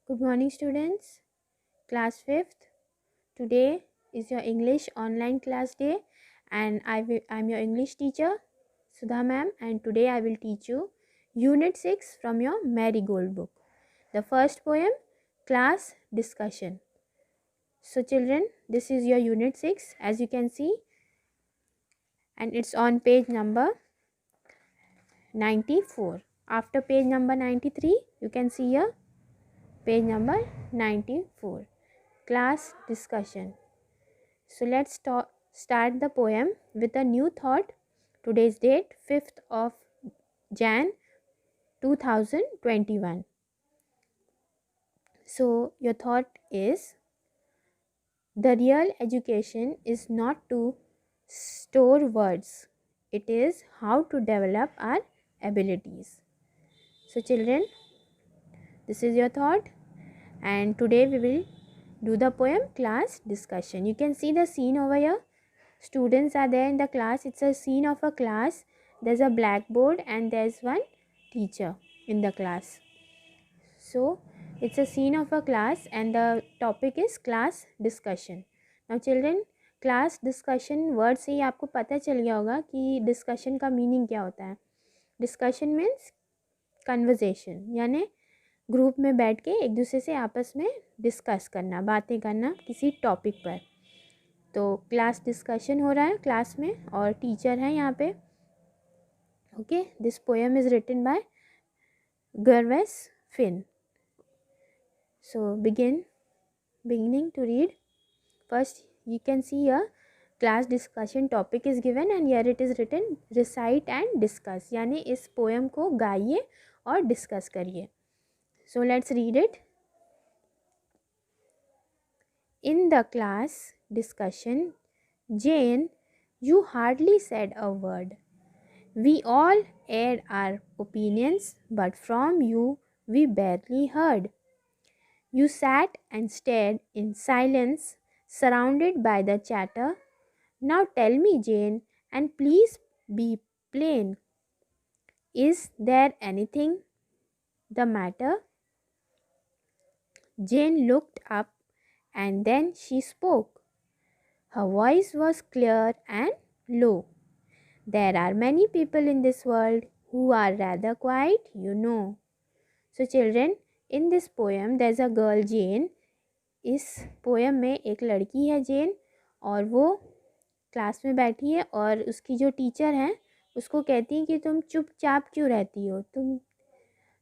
Good morning, students. Class 5th. Today is your English online class day, and I'm your English teacher, Sudha ma'am, and today I will teach you Unit 6 from your Marigold book. The first poem, Class Discussion. So, children, this is your Unit 6, as you can see, and it's on page number 94. After page number 93, you can see here page number 94. Class discussion. So let's start the poem with a new thought. Today's date 5th of Jan 2021. So your thought is, the real education is not to store words, it is how to develop our abilities. So children, this is your thought, and today we will do the poem Class Discussion. You can see the scene over here. Students are there in the class. It's a scene of a class. There's a blackboard and there's one teacher in the class. So it's a scene of a class and the topic is class discussion. Now children, class discussion word से ही आपको पता चल गया होगा कि discussion का meaning क्या होता है. Discussion means conversation, यानी ग्रुप में बैठ के एक दूसरे से आपस में डिस्कस करना, बातें करना किसी टॉपिक पर. तो क्लास डिस्कशन हो रहा है क्लास में और टीचर है यहाँ पे. Okay, this poem is written by Gervase Finn. So beginning to read. First you can see here class discussion topic is given and here it is written recite and discuss, यानी इस poem को गाइए और discuss करिए. So let's read it. In the class discussion, Jane, you hardly said a word. We all aired our opinions, but from you we barely heard. You sat and stared in silence, surrounded by the chatter. Now tell me, Jane, and please be plain. Is there anything the matter? Jane looked up and then she spoke. Her voice was clear and low. There are many people in this world who are rather quiet, you know. So children, in this poem there's a girl Jane. इस poem में एक लड़की है जेन और वो class में बैठी है और उसकी जो टीचर हैं उसको कहती हैं कि तुम चुपचाप क्यों रहती हो, तुम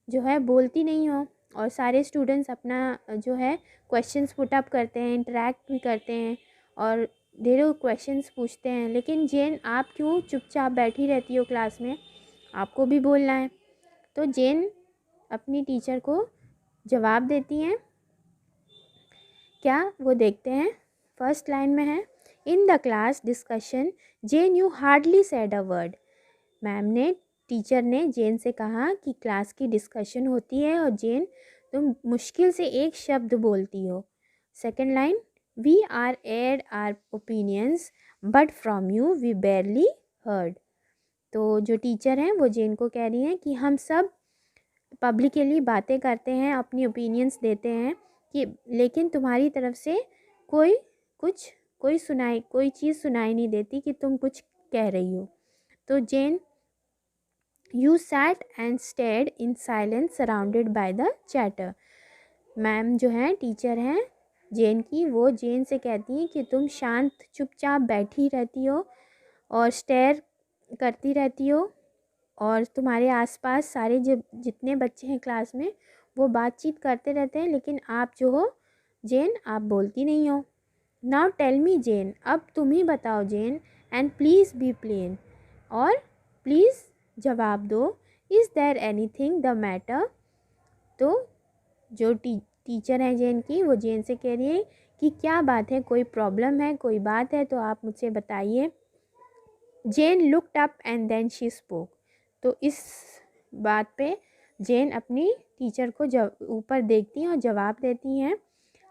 जो है बोलती नहीं हो. और सारे स्टूडेंट्स अपना जो है क्वेश्चंस पुट अप करते हैं, इंटरेक्ट भी करते हैं और ढेरों क्वेश्चंस पूछते हैं, लेकिन जेन आप क्यों चुपचाप बैठी रहती हो क्लास में, आपको भी बोलना है. तो जेन अपनी टीचर को जवाब देती हैं. क्या, वो देखते हैं. फर्स्ट लाइन में है, in the class discussion Jane you hardly said a word. Ma'am ने, टीचर ने जेन से कहा कि क्लास की डिस्कशन होती है और जेन तुम मुश्किल से एक शब्द बोलती हो. Second line, we are aired our opinions but from you we barely heard. तो जो टीचर हैं वो जेन को कह रही हैं कि हम सब पब्लिकली बातें करते हैं, अपनी ओपिनियंस देते हैं कि लेकिन तुम्हारी तरफ से कोई चीज़ सुनाई नहीं देती कि तुम कुछ कह रही हो. तो Jane, you sat and stayed in silence surrounded by the chatter. Ma'am जो हैं, टीचर हैं जेन की, वो जेन से कहती हैं कि तुम शांत चुपचाप बैठी रहती हो और स्टेयर करती रहती हो और तुम्हारे आसपास सारे जितने बच्चे हैं क्लास में वो बातचीत करते रहते हैं, लेकिन आप जो हो जेन, आप बोलती नहीं हो. नाउ टेल मी जेन, अब तुम ही बताओ Jane, and please be plain, और प्लीज़ जवाब दो. Is there anything the matter. तो जो टीचर हैं जेन की, वो जेन से कह रही है कि क्या बात है, कोई प्रॉब्लम है, कोई बात है तो आप मुझसे बताइए. Jane looked up and then she spoke. तो इस बात पे जेन अपनी टीचर को ऊपर देखती हैं और जवाब देती हैं.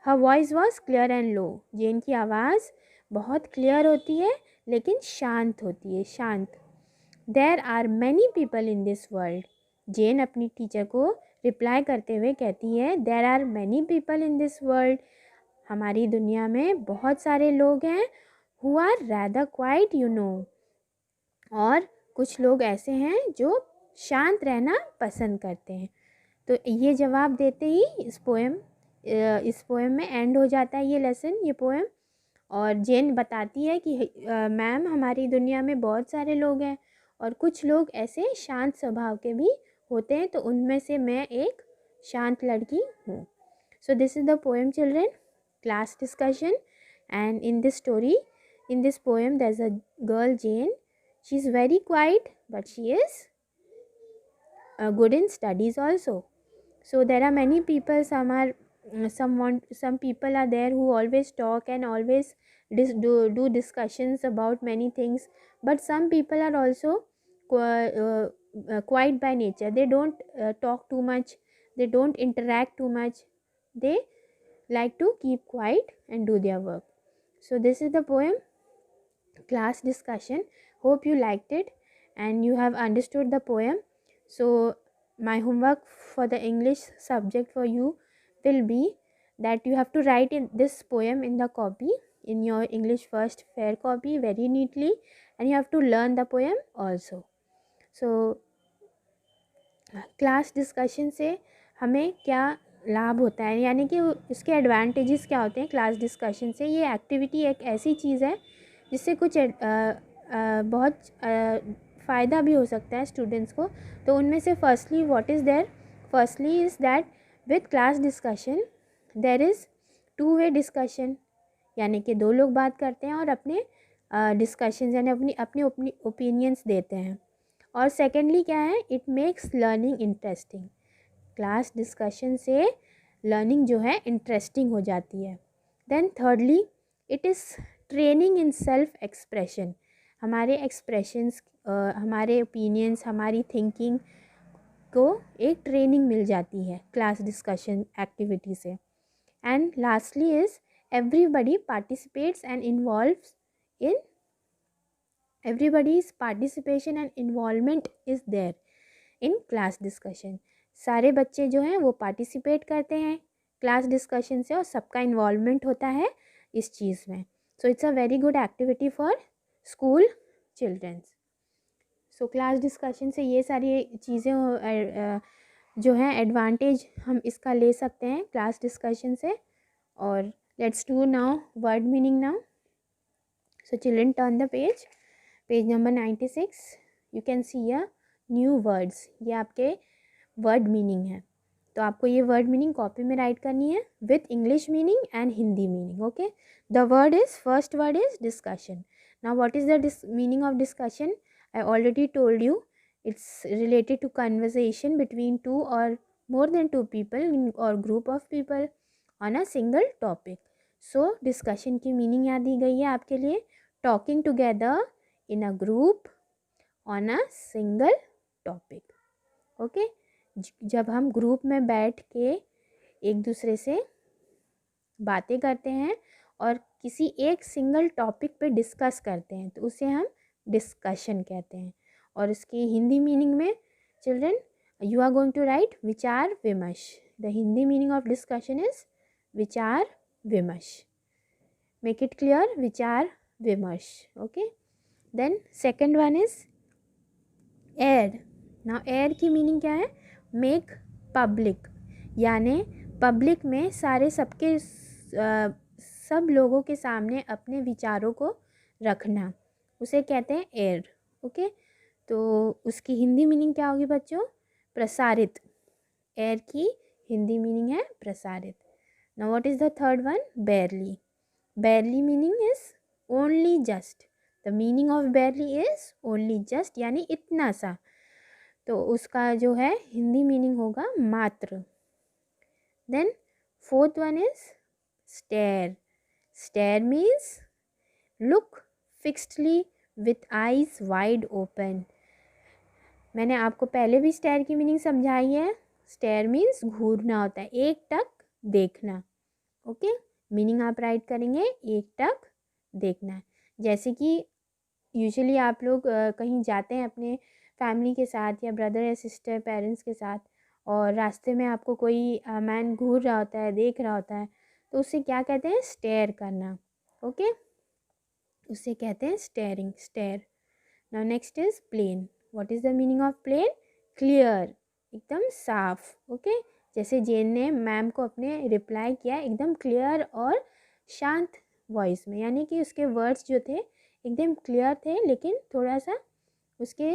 Her voice was clear and low. Jane की आवाज़ बहुत क्लियर होती है लेकिन शांत होती है, शांत. There are many people in this world. Jane अपनी टीचर को रिप्लाई करते हुए कहती है, there are many people in this world, हमारी दुनिया में बहुत सारे लोग हैं, who are rather quiet you know, और कुछ लोग ऐसे हैं जो शांत रहना पसंद करते हैं। तो ये जवाब देते ही इस पोएम में एंड हो जाता है ये लेसन, ये पोएम। और जेन बताती है कि मैम हमारी दुनिया में बहुत सारे लोग हैं और कुछ लोग ऐसे शांत स्वभाव के भी होते हैं, तो उनमें से मैं एक शांत लड़की हूँ। So this is the poem children, class discussion. And in this story, in this poem, there's a girl Jane. She's very quiet, but she is good in studies also. So there are many people. Some people are there who always talk and always do discussions about many things. But some people are also quiet by nature. They don't talk too much. They don't interact too much. They like to keep quiet and do their work. So this is the poem, class discussion. Hope you liked it and you have understood the poem. So my homework for the English subject for you will be that you have to write in this poem in the copy, in your English first fair copy, very neatly, and you have to learn the poem also. So class discussion से हमें क्या लाभ होता है, यानी कि इसके advantages क्या होते हैं क्लास डिस्कशन से। ये एक्टिविटी एक ऐसी चीज़ है जिससे कुछ बहुत फ़ायदा भी हो सकता है स्टूडेंट्स को। तो उनमें से firstly is that with class discussion there is two way discussion, यानी कि दो लोग बात करते हैं और अपने डिस्कशन यानी अपनी ओपिनियंस देते हैं। और सेकेंडली क्या है, it makes learning interesting. Class discussion से लर्निंग जो है इंटरेस्टिंग हो जाती है। Then thirdly, it is training in self expression. हमारे एक्सप्रेशंस, हमारे ओपिनियंस, हमारी थिंकिंग को एक ट्रेनिंग मिल जाती है क्लास डिस्कशन एक्टिविटी से। And lastly is everybody's participation and involvement is there in class discussion. सारे बच्चे जो हैं वो पार्टिसिपेट करते हैं क्लास डिस्कशन से और सबका इन्वॉल्वमेंट होता है इस चीज़ में। So it's a very good activity for school childrens. सो क्लास डिस्कशन से ये सारी चीज़ें जो हैं एडवांटेज हम इसका ले सकते हैं क्लास डिस्कशन से। और let's do now word meaning now. So children turn the page number 96। You can C a new words, ये आपके वर्ड मीनिंग है। तो आपको ये वर्ड मीनिंग कॉपी में राइट करनी है with English meaning and Hindi meaning. Okay, the first word is discussion. Now what is the meaning of discussion? I already told you it's related to conversation between two or more than two people or group of people on a single topic. So discussion की meaning याद दी गई है आपके लिए, talking together in a group on a single topic. Okay, जब हम group में बैठ के एक दूसरे से बातें करते हैं और किसी एक सिंगल टॉपिक पे डिस्कस करते हैं तो उसे हम डिस्कशन कहते हैं। और इसकी हिंदी मीनिंग में children you are going to write विचार विमर्श। The Hindi meaning of discussion is विचार विमर्श। मेक इट क्लियर, विचार विमर्श। Okay, then second one is air. Now air की मीनिंग क्या है? मेक पब्लिक, यानी पब्लिक में सब लोगों के सामने अपने विचारों को रखना, उसे कहते हैं एयर। ओके, तो उसकी हिंदी मीनिंग क्या होगी बच्चों? प्रसारित। एयर की हिंदी मीनिंग है प्रसारित। Now what is the third one? बेयरली। बेयरली meaning is only just. The meaning of बेयरली is only just, यानी इतना सा। तो उसका जो है हिंदी मीनिंग होगा मात्र। Then fourth one is stare. Stare means look fixedly with eyes wide open. मैंने आपको पहले भी स्टेयर की मीनिंग समझाई है। स्टेयर मीन्स घूरना होता है, एक टक देखना। ओके, मीनिंग आप राइट करेंगे एक टक देखना। जैसे कि यूजुअली आप लोग कहीं जाते हैं अपने फैमिली के साथ या ब्रदर या सिस्टर पेरेंट्स के साथ, और रास्ते में आपको कोई मैन घूर रहा होता है, देख रहा होता है, तो उसे क्या कहते हैं? स्टेयर करना। ओके, उसे कहते हैं steering, stare. Now next is plain. What is the meaning of plain? Clear, एकदम साफ। ओके, जैसे जेन ने मैम को अपने रिप्लाई किया एकदम क्लियर और शांत वॉइस में, यानी कि उसके वर्ड्स जो थे एकदम क्लियर थे, लेकिन थोड़ा सा उसके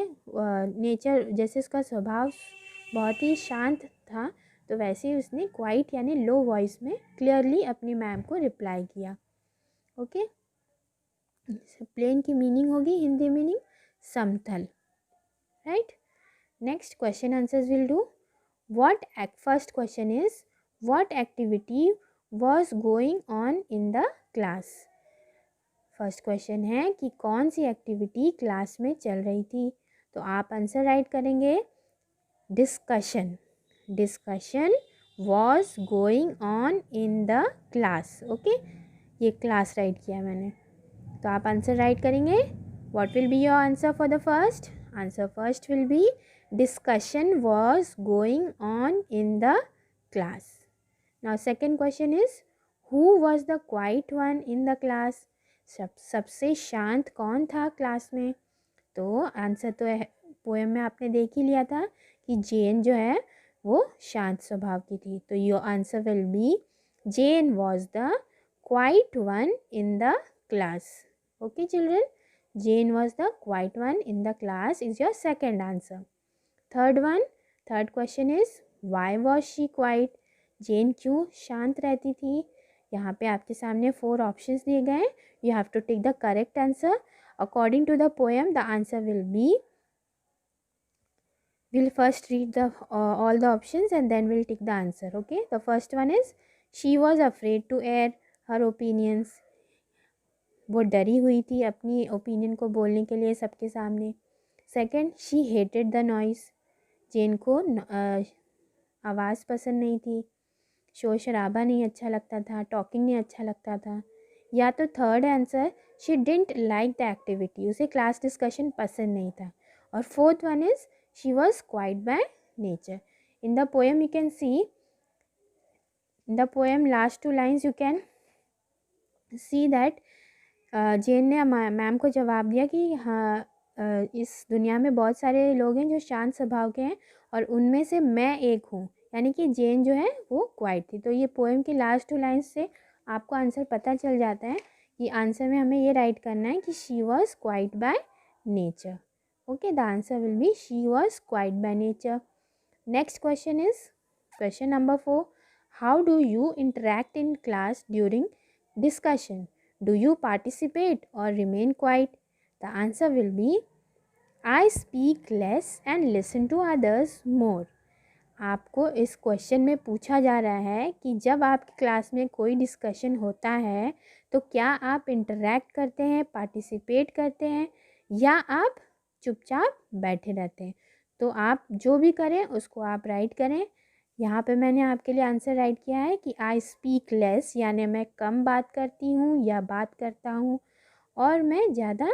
नेचर, जैसे उसका स्वभाव बहुत ही शांत था, तो वैसे ही उसने क्वाइट यानी लो वॉइस में क्लियरली अपनी मैम को रिप्लाई किया। ओके, प्लेन की मीनिंग होगी हिंदी मीनिंग समतल, right. Next question answers will do. First question is what activity was going on in the class। First question है कि कौन सी एक्टिविटी क्लास में चल रही थी, तो आप आंसर राइट करेंगे discussion. Discussion was going on in the class। Okay, ये क्लास राइट किया मैंने, तो आप आंसर राइट करेंगे। What will be your answer for the first? Answer first will be discussion was going on in the class। Now second question is who was the quiet one in the class। सबसे शांत कौन था class में? तो answer तो poem में आपने देख ही लिया था कि जेन जो है वो शांत स्वभाव की थी, तो your answer will be Jane was the quiet one in the class. Okay children, Jane was the quiet one in the class is your second answer. Third question is why was she quiet. Jane क्यों शांत रहती थी? यहाँ पे आपके सामने 4 options दिए गए हैं, you have to take the correct answer according to the poem. The answer will be, we'll first read the all the options and then we'll take the answer। okay, the first one is she was afraid to air her opinions। वो डरी हुई थी अपनी opinion को बोलने के लिए सबके सामने। Second, she hated the noise. Jane को आवाज़ पसंद नहीं थी, शोर शराबा नहीं अच्छा लगता था, टॉकिंग नहीं अच्छा लगता था। या तो third answer, she didn't like the activity, उसे क्लास डिस्कशन पसंद नहीं था। और fourth one is she was quiet by nature. In the poem you can see, in the poem last 2 lines you can see that Jane ने ma'am को जवाब दिया कि हाँ, इस दुनिया में बहुत सारे लोग हैं जो शांत स्वभाव के हैं और उनमें से मैं एक हूँ, यानी कि जेन जो है वो क्वाइट थी। तो ये पोएम की लास्ट 2 लाइन्स से आपको आंसर पता चल जाता है कि आंसर में हमें ये राइट करना है कि she was quiet by nature. Okay, the answer will B she was quiet by nature. Next question is question number 4। How do you interact in class during discussion? Do you participate or remain quiet? The answer will be I speak less and listen to others more। आपको इस question में पूछा जा रहा है कि जब आपकी क्लास में कोई डिस्कशन होता है तो क्या आप इंटरेक्ट करते हैं, पार्टिसिपेट करते हैं, या आप चुपचाप बैठे रहते हैं? तो आप जो भी करें उसको आप राइट करें। यहाँ पे मैंने आपके लिए आंसर राइट किया है कि आई स्पीक लेस, यानी मैं कम बात करती हूँ या बात करता हूँ, और मैं ज़्यादा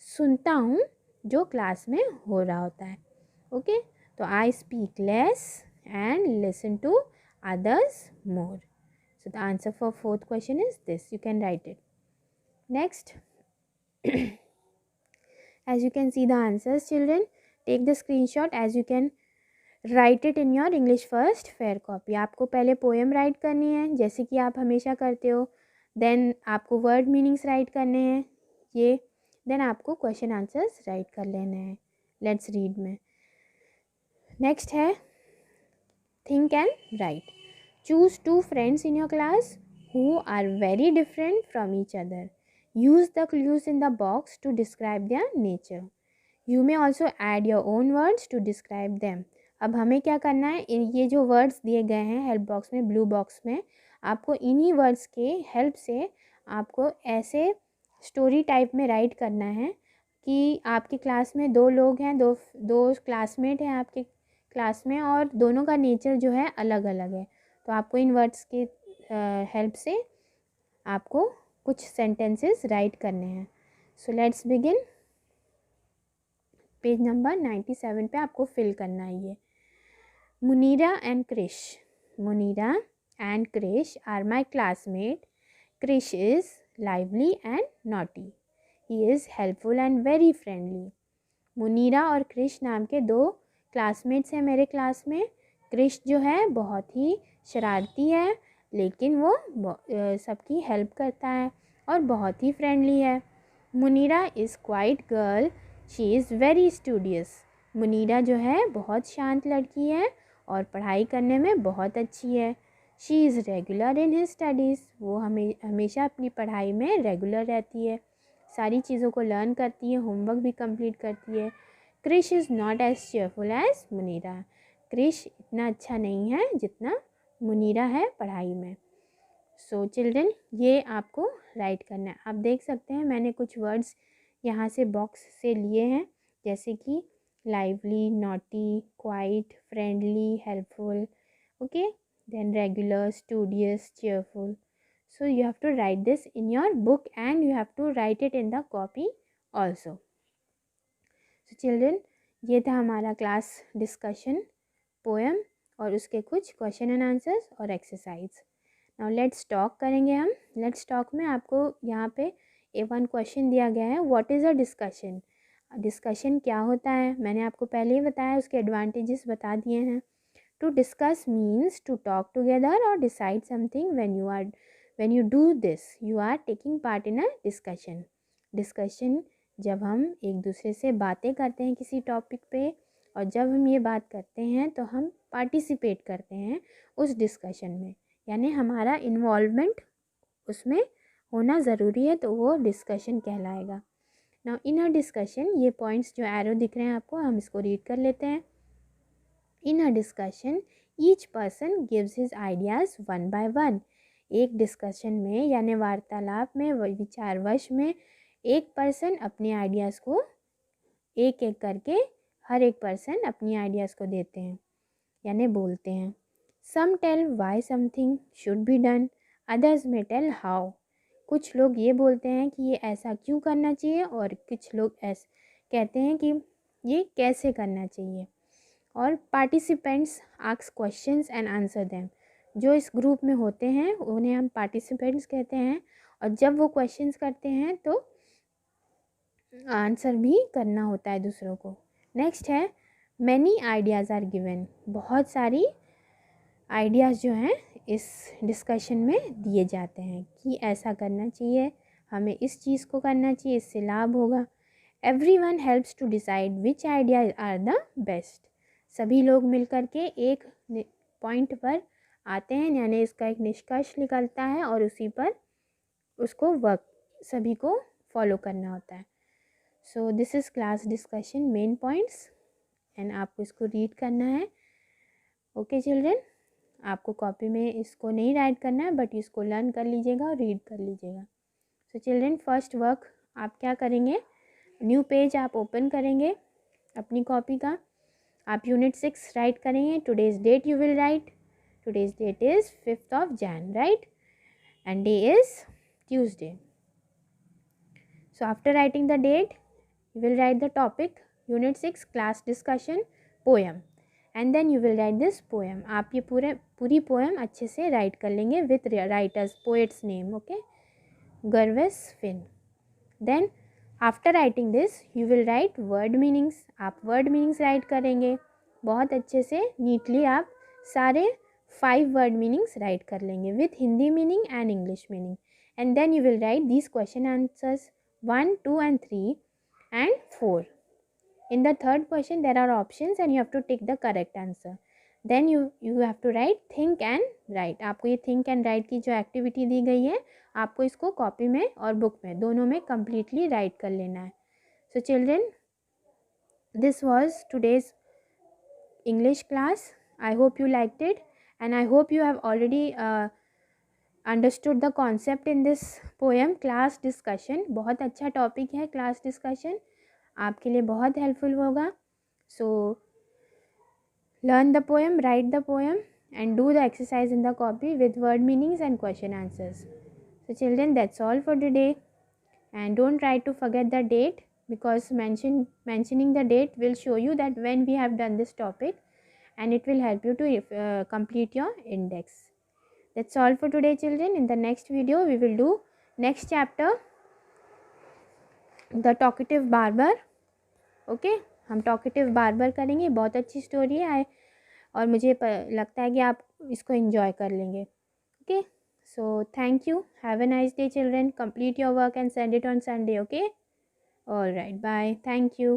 सुनता हूँ जो क्लास में हो रहा होता है। ओके, तो I speak less and listen to others more। So the answer for fourth question is this, you can write it। Next as you can see the answers children, take the screenshot as you can write it in your English first fair copy। आपको पहले poem right करनी है जैसे कि आप हमेशा करते हो, देन आपको वर्ड मीनिंग्स राइट करने हैं ये, देन आपको क्वेश्चन आंसर्स राइट कर लेने हैं। लेट्स रीड में नेक्स्ट है think and write। Choose 2 friends in your class who are very different from each other। Use the clues in the box to describe their nature। You may also add your own words to describe them। अब हमें क्या करना है, ये जो words दिए गए हैं हेल्प बॉक्स में, ब्लू बॉक्स में, आपको इन्हीं वर्ड्स के हेल्प से आपको ऐसे स्टोरी टाइप में राइट करना है कि आपकी क्लास में 2 लोग हैं, दो क्लासमेट हैं आपके क्लास में, और दोनों का नेचर जो है अलग अलग है। तो आपको इन वर्ड्स के हेल्प से आपको कुछ सेंटेंसेस राइट करने हैं। So let's begin. Page number 97 पे आपको फिल करना है ये। Munira and Krish. Munira and Krish are my classmate. Krish is lively and naughty. He is helpful and very friendly. Munira और क्रिश नाम के 2 क्लासमेट्स हैं मेरे क्लास में। क्रिश जो है बहुत ही शरारती है, लेकिन वो सबकी हेल्प करता है और बहुत ही फ्रेंडली है। Munira is quite girl, she is very studious. Munira जो है बहुत शांत लड़की है और पढ़ाई करने में बहुत अच्छी है। She is regular in his studies, वो हमेशा अपनी पढ़ाई में रेगुलर रहती है, सारी चीज़ों को लर्न करती है, होमवर्क भी कंप्लीट करती है। Krish is not as cheerful as Munira. Krish इतना अच्छा नहीं है जितना मुनीरा है पढ़ाई में। सो चिल्ड्रन, ये आपको राइट करना है। आप देख सकते हैं मैंने कुछ वर्ड्स यहाँ से बॉक्स से लिए हैं, जैसे कि lively, naughty, quite, friendly, helpful, okay, then regular, studious, cheerful. So you have to write this in your book and you have to write it in the copy also. So children, ये था हमारा class discussion poem और उसके कुछ question and answers और exercise. Now let's talk करेंगे हम। Let's talk में आपको यहाँ पे A1 क्वेश्चन दिया गया है, what is a discussion. Discussion क्या होता है मैंने आपको पहले ही बताया, उसके एडवांटेजेस बता दिए हैं। To discuss means to talk together or decide something. When you do this, you are taking part in a discussion. Discussion जब हम एक दूसरे से बातें करते हैं किसी टॉपिक पे, और जब हम ये बात करते हैं तो हम पार्टिसिपेट करते हैं उस डिस्कशन में, यानी हमारा इन्वॉल्वमेंट उसमें होना ज़रूरी है, तो वो डिस्कशन कहलाएगा। नाउ इन अ डिस्कशन, ये पॉइंट्स जो एरो दिख रहे हैं आपको, हम इसको रीड कर लेते हैं। In a discussion, each person gives his ideas one by one. एक डिस्कशन में यानी वार्तालाप में, विचारवश में, एक पर्सन अपने आइडियाज़ को एक एक करके हर एक पर्सन अपनी आइडियाज़ को देते हैं यानी बोलते हैं। Some tell why something should be done, others may tell how. कुछ लोग ये बोलते हैं कि ये ऐसा क्यों करना चाहिए, और कुछ लोग ऐसे कहते हैं कि ये कैसे करना चाहिए। और participants ask questions and answer them. जो इस ग्रुप में होते हैं उन्हें हम पार्टिसिपेंट्स कहते हैं, और जब वो क्वेश्चंस करते हैं तो आंसर भी करना होता है दूसरों को। नेक्स्ट है मैनी आइडियाज़ आर गिवन। बहुत सारी आइडियाज़ जो हैं इस डिस्कशन में दिए जाते हैं कि ऐसा करना चाहिए, हमें इस चीज़ को करना चाहिए, इससे लाभ होगा। Everyone helps to decide which idea are the best. सभी लोग मिलकर के एक पॉइंट पर आते हैं, यानी इसका एक निष्कर्ष निकलता है और उसी पर उसको वर्क सभी को फॉलो करना होता है। So this is class discussion main points, and आपको इसको रीड करना है। ओके चिल्ड्रन, आपको कॉपी में इसको नहीं राइट करना है, बट इसको लर्न कर लीजिएगा और रीड कर लीजिएगा। सो चिल्ड्रन, फर्स्ट वर्क आप क्या करेंगे, न्यू पेज आप ओपन करेंगे अपनी कॉपी का, आप यूनिट 6 राइट करेंगे। Today's date you will write, today's date is 5th Jan, right, and day is Tuesday. So after writing the date, you will write the topic, unit 6 class discussion poem, and then you will write this poem. आप ये पूरी poem अच्छे से right कर लेंगे with writer's poet's name, okay, Gervais Finn. Then after writing this you will right word meanings. आप word meanings right करेंगे बहुत अच्छे से, नीटली आप सारे 5 वर्ड मीनिंग्स राइट कर लेंगे with Hindi meaning and English meaning, and then you will write these question answers 1, 2 and 3 and 4. In the third question there are options and you have to take the correct answer. Then you have to write think and write. आपको ये think and write की जो activity दी गई है, आपको इसको copy में और बुक में दोनों में कम्प्लीटली राइट कर लेना है। So children, this was today's English class. I hope you liked it and I hope you have already understood the concept in this poem. Class discussion बहुत अच्छा टॉपिक है, क्लास डिस्कशन आपके लिए बहुत helpful होगा. सो learn the poem, write the poem and do the exercise in the copy with word meanings and question answers. So children, that's all for today, and don't try to forget the date. because mentioning the date will show you that when we have done this topic, and it will help you to complete your index. That's all for today, children. In the next video we will do next chapter, the talkative barber. Okay हम talkative barber करेंगे, बहुत अच्छी story है और मुझे लगता है कि आप इसको एंजॉय कर लेंगे. Okay, so thank you, have a nice day children, complete your work and send it on Sunday. Okay, all right, bye, thank you.